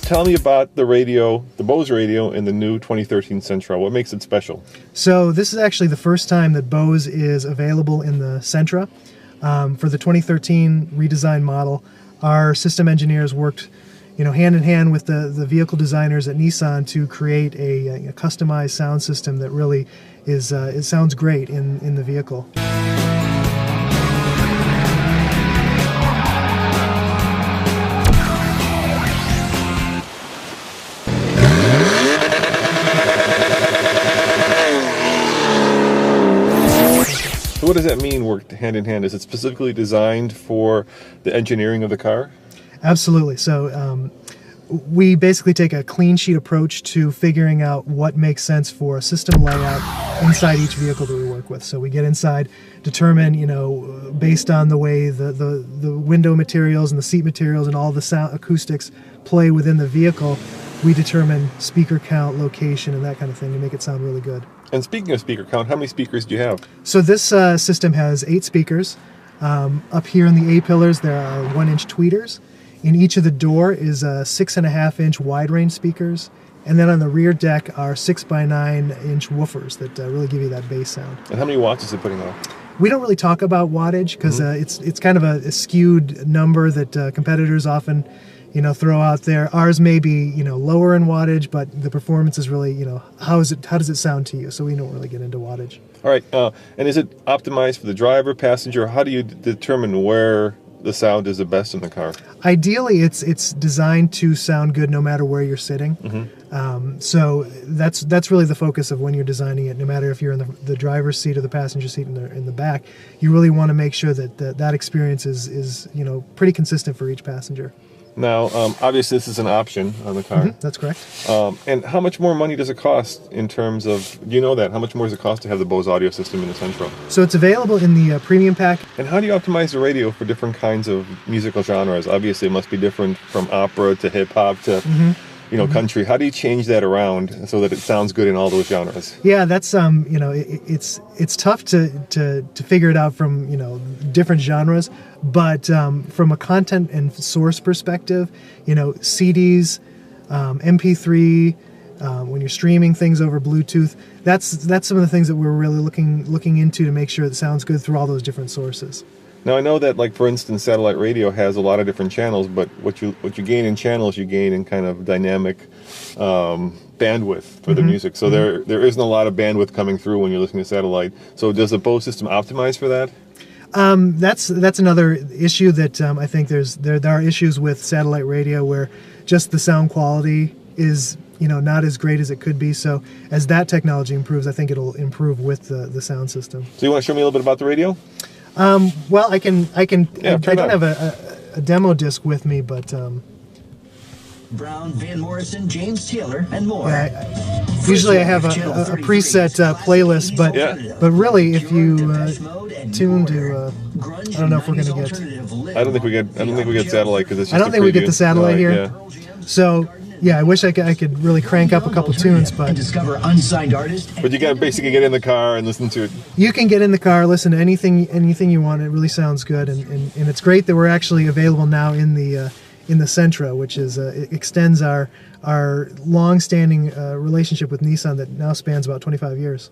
Tell me about the radio, the Bose radio in the new 2013 Sentra. What makes it special? So this is actually the first time that Bose is available in the Sentra. For the 2013 redesigned model, our system engineers worked hand in hand with the vehicle designers at Nissan to create a customized sound system that really is it sounds great in the vehicle. So what does that mean, work hand in hand? Is it specifically designed for the engineering of the car? Absolutely. So we basically take a clean sheet approach to figuring out what makes sense for a system layout inside each vehicle that we work with. So we get inside, determine, based on the way the window materials and the seat materials and all the sound acoustics play within the vehicle, we determine speaker count, location, and that kind of thing to make it sound really good. And speaking of speaker count, how many speakers do you have? So this system has 8 speakers. Up here in the A-pillars, there are 1-inch tweeters. In each of the door is 6.5-inch wide-range speakers. And then on the rear deck are 6x9-inch woofers that really give you that bass sound. And how many watts is it putting out? We don't really talk about wattage because it's kind of a skewed number that competitors often throw out there. Ours may be lower in wattage, but the performance is really how does it sound to you? So we don't really get into wattage. All right, and is it optimized for the driver, passenger? How do you determine where the sound is the best in the car? Ideally, it's designed to sound good no matter where you're sitting. So that's really the focus of when you're designing it. No matter if you're in the driver's seat or the passenger seat in the back, you really want to make sure that that experience is pretty consistent for each passenger. Now, obviously, this is an option on the car. That's correct. And how much more money does it cost in terms of, do you know that? How much more does it cost to have the Bose audio system in the Sentra? So it's available in the premium pack. And how do you optimize the radio for different kinds of musical genres? Obviously, it must be different from opera to hip-hop to country. How do you change that around so that it sounds good in all those genres? Yeah, that's it's tough to figure it out from different genres, but from a content and source perspective, CDs, MP3, when you're streaming things over Bluetooth, that's some of the things that we're really looking into to make sure it sounds good through all those different sources. Now I know that, like, for instance, satellite radio has a lot of different channels, but what you gain in channels, you gain in kind of dynamic bandwidth for the music. So there isn't a lot of bandwidth coming through when you're listening to satellite. So does the Bose system optimize for that? That's another issue that I think there are issues with satellite radio where just the sound quality is not as great as it could be. So as that technology improves, I think it'll improve with the sound system. So you want to show me a little bit about the radio? Well, I can. Yeah, I don't have a demo disc with me, but Brown, Van Morrison, James Taylor, and more. Usually I have a preset playlist, but really, if you tune to, I don't know if we're gonna get. I don't think we get satellite because it's just I don't think we get the satellite here. Yeah. So. Yeah, I wish I could really crank up a couple tunes, but discover unsigned artists. But you got to basically get in the car and listen to it. You can get in the car, listen to anything you want. It really sounds good, and it's great that we're actually available now in the Sentra, which is it extends our long-standing relationship with Nissan that now spans about 25 years.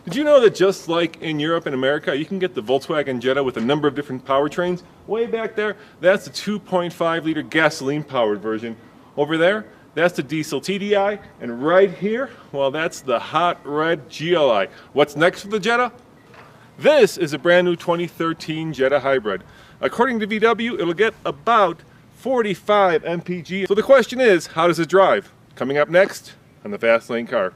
Did you know that just like in Europe and America, you can get the Volkswagen Jetta with a number of different powertrains? Way back there, that's the 2.5-liter gasoline-powered version. Over there, that's the diesel TDI. And right here, well, that's the hot red GLI. What's next for the Jetta? This is a brand new 2013 Jetta Hybrid. According to VW, it'll get about 45 mpg. So the question is, how does it drive? Coming up next on the Fast Lane Car.